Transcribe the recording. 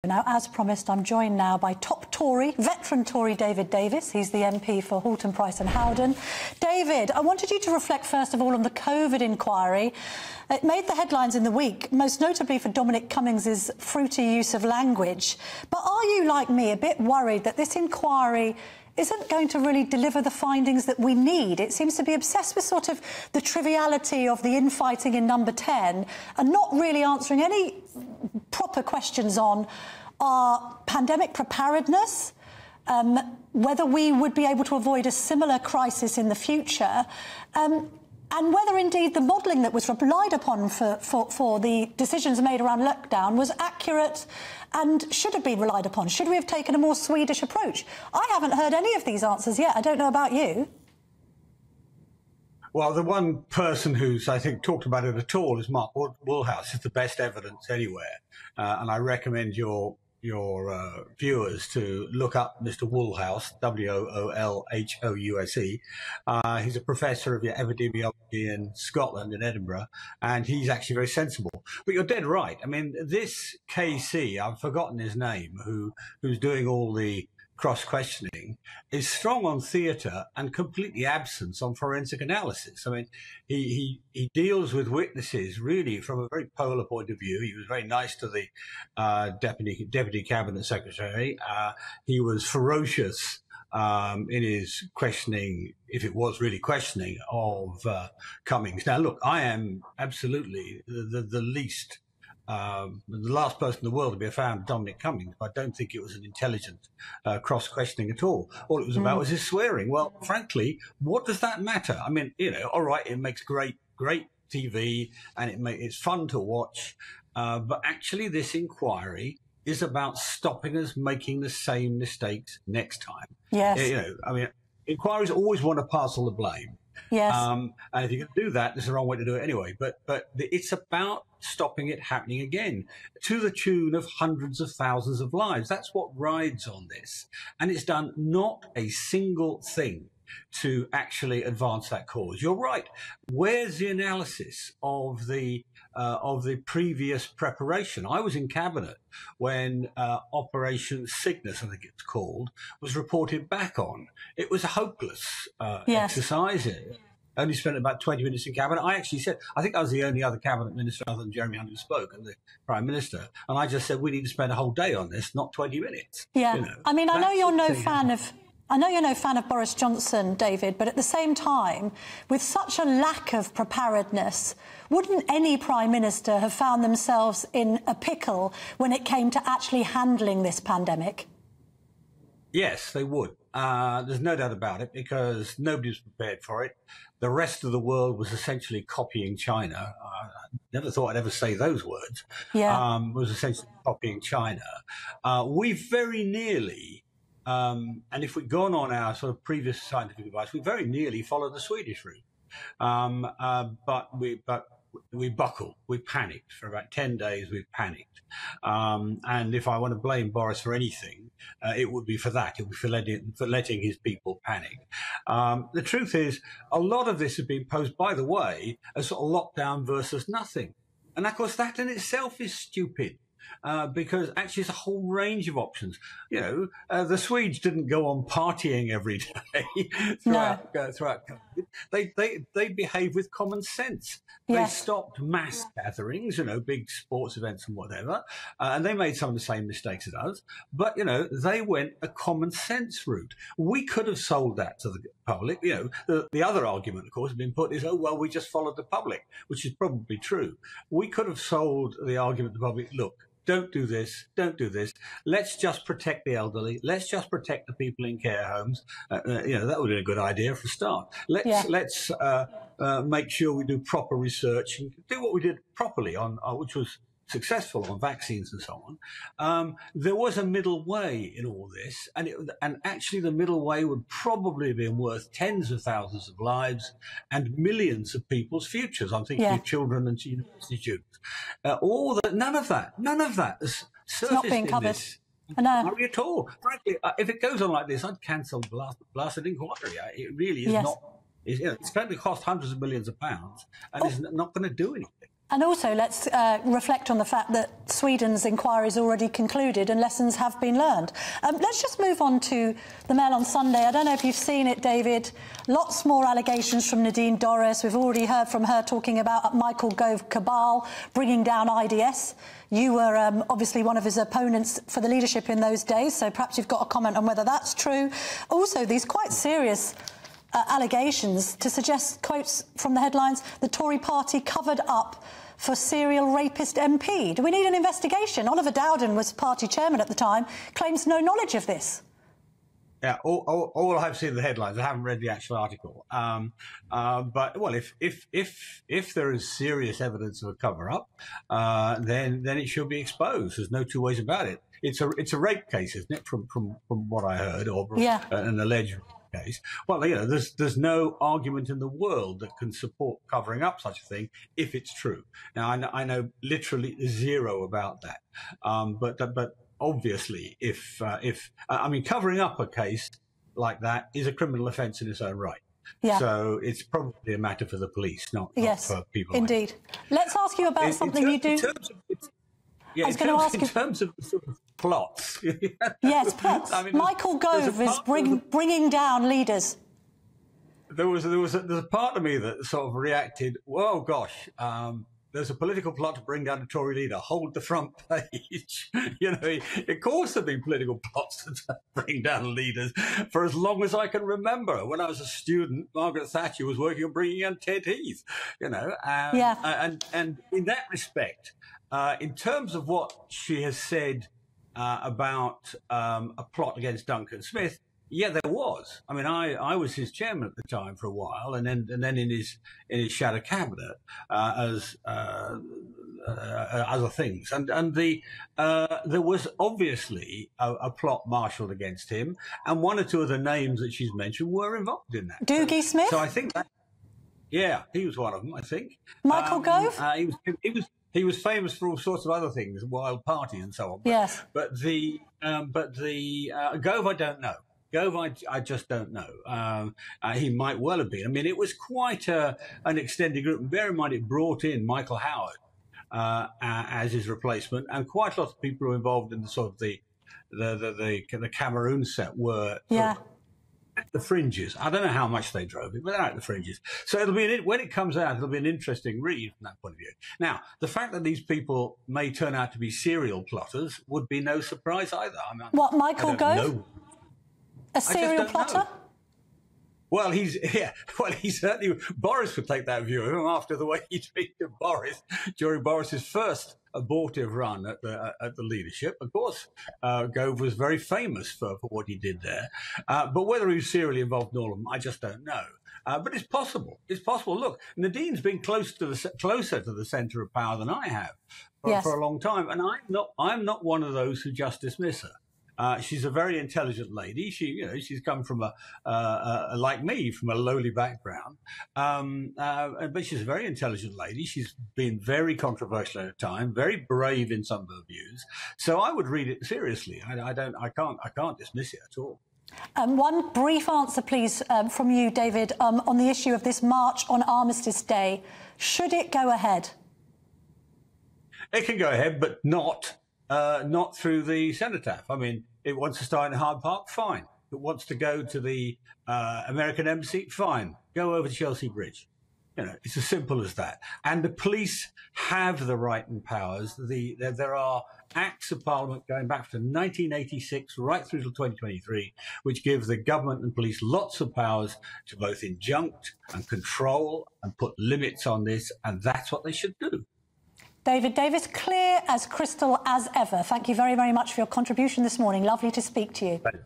Now, as promised, I'm joined now by top Tory, veteran Tory David Davis. He's the MP for Halton, Price and Howden. David, I wanted you to reflect first of all on the COVID inquiry. It made the headlines in the week, most notably for Dominic Cummings' fruity use of language. But are you, like me, a bit worried that this inquiry isn't going to really deliver the findings that we need? It seems to be obsessed with sort of the triviality of the infighting in Number 10 and not really answering any proper questions on our pandemic preparedness, whether we would be able to avoid a similar crisis in the future, and whether indeed the modelling that was relied upon for the decisions made around lockdown was accurate and should have been relied upon. Should we have taken a more Swedish approach? I haven't heard any of these answers yet. I don't know about you. Well, the one person who's, I think, talked about it at all is Mark Woolhouse. It's the best evidence anywhere. And I recommend your viewers to look up Mr. Woolhouse, Woolhouse. He's a professor of epidemiology in Scotland, in Edinburgh, and he's actually very sensible. But you're dead right. I mean, this KC, I've forgotten his name, who's doing all the cross-questioning, is strong on theatre and completely absent on forensic analysis. I mean, he deals with witnesses really from a very polar point of view. He was very nice to the deputy cabinet secretary. He was ferocious in his questioning, if it was really questioning, of Cummings. Now, look, I am absolutely the least the last person in the world to be a fan of Dominic Cummings. I don't think it was an intelligent cross-questioning at at all it was about was his swearing. Well, frankly, what does that matter? I mean, all right, it makes great TV and it's fun to watch, but actually this inquiry is about stopping us making the same mistakes next time. Yes. I mean, inquiries always want to pass all the blame. Yes. And if you can do that, there's the wrong way to do it anyway. But it's about stopping it happening again to the tune of hundreds of thousands of lives. That's what rides on this. And it's done not a single thing to actually advance that cause. You're right. Where's the analysis of the previous preparation? I was in cabinet when Operation Cygnus, I think it's called, was reported back on. It was a hopeless exercise. Only spent about 20 minutes in cabinet. I actually said, I think I was the only other cabinet minister other than Jeremy Hunt who spoke, and the Prime Minister. And I just said, we need to spend a whole day on this, not 20 minutes. Yeah. I mean, I know you're no fan of Boris Johnson, David, but at the same time, with such a lack of preparedness, wouldn't any Prime Minister have found themselves in a pickle when it came to actually handling this pandemic? Yes, they would. There's no doubt about it, because nobody was prepared for it. The rest of the world was essentially copying China. I never thought I'd ever say those words. Yeah. Was essentially copying China. We very nearly... and if we'd gone on our sort of previous scientific advice, we very nearly followed the Swedish route. But we buckled. We panicked. For about 10 days, we panicked. And if I want to blame Boris for anything, it would be for that. It would be for letting his people panic. The truth is, a lot of this has been posed, by the way, as sort of lockdown versus nothing. And, of course, that in itself is stupid. Because actually it's a whole range of options. The Swedes didn't go on partying every day throughout COVID. They behaved with common sense. Yes. They stopped mass gatherings, big sports events and whatever, and they made some of the same mistakes as us. But, they went a common sense route. We could have sold that to the public. The other argument, of course, has been put is, oh, well, we just followed the public, which is probably true. We could have sold the argument to the public, look, don't do this. Don't do this. Let's just protect the elderly. Let's just protect the people in care homes. That would be a good idea for a start. Let's make sure we do proper research and do what we did properly on, which was successful on vaccines and so on. There was a middle way in all this, and actually the middle way would probably have been worth tens of thousands of lives and millions of people's futures. I'm thinking of children and university students. None of that has surfaced in this inquiry at all. Frankly, if it goes on like this, I'd cancel the blasted inquiry. It really is not. It's going to cost hundreds of millions of pounds, and it's not going to do anything. And also, let's reflect on the fact that Sweden's inquiry is already concluded and lessons have been learned. Let's just move on to the Mail on Sunday. I don't know if you've seen it, David. Lots more allegations from Nadine Dorries. We've already heard from her talking about Michael Gove cabal bringing down IDS. You were obviously one of his opponents for the leadership in those days, so perhaps you've got a comment on whether that's true. Also, these quite serious allegations to suggest, quotes from the headlines, the Tory party covered up for serial rapist MP. Do we need an investigation? Oliver Dowden was party chairman at the time, claims no knowledge of this. Yeah, all I've seen the headlines. I haven't read the actual article. But well, if there is serious evidence of a cover-up, then it should be exposed. There's no two ways about it. It's a rape case, isn't it? From what I heard, or an alleged case. Well, you know, there's no argument in the world that can support covering up such a thing if it's true. Now, I know literally zero about that. But obviously, if covering up a case like that is a criminal offence in its own right. Yeah. So it's probably a matter for the police, not for people. Indeed. Let's ask you about something you do. I was going to ask you in terms of the sort of plots. Yes, plots. I mean, Michael Gove is bringing down leaders. There's a part of me that sort of reacted, well, gosh, there's a political plot to bring down a Tory leader. Hold the front page. You know, of course there have been political plots to bring down leaders for as long as I can remember. When I was a student, Margaret Thatcher was working on bringing in Ted Heath, you know. And in that respect, in terms of what she has said about a plot against Duncan Smith, yeah, there was. I mean, I was his chairman at the time for a while, and then in his shadow cabinet as other things, and there was obviously a plot marshalled against him, and one or two of the names that she's mentioned were involved in that. Doogie Smith. So I think that, yeah, he was one of them. I think Michael Gove. He was famous for all sorts of other things, wild parties and so on. Yes. But the Gove, I don't know. Gove, I just don't know. He might well have been. I mean, it was quite an extended group. And bear in mind, it brought in Michael Howard as his replacement, and quite a lot of people who were involved in the sort of the Cameroon set were at the fringes. I don't know how much they drove it, but they're at the fringes. So it'll be when it comes out, it'll be an interesting read from that point of view. Now, the fact that these people may turn out to be serial plotters would be no surprise either. I mean, what, Michael Gove? A serial plotter? Well, he certainly, Boris would take that view of him after the way he treated Boris during Boris's first abortive run at the leadership. Of course, Gove was very famous for what he did there. But whether he was serially involved in all of them, I just don't know. But it's possible. It's possible. Look, Nadine's been closer to the centre of power than I have for a long time, and I'm not one of those who just dismiss her. She's a very intelligent lady. She's come from like me, from a lowly background. But she's a very intelligent lady. She's been very controversial at a time, very brave in some of her views. So I would read it seriously. I can't dismiss it at all. One brief answer, please, from you, David, on the issue of this march on Armistice Day. Should it go ahead? It can go ahead, but not through the cenotaph. I mean, it wants to start in Hyde Park, fine. It wants to go to the American Embassy, fine. Go over to Chelsea Bridge. You know, it's as simple as that. And the police have the right and powers. There are acts of Parliament going back to 1986 right through to 2023, which give the government and police lots of powers to both injunct and control and put limits on this, and that's what they should do. David Davis, clear as crystal as ever. Thank you very, very much for your contribution this morning. Lovely to speak to you. Thank you.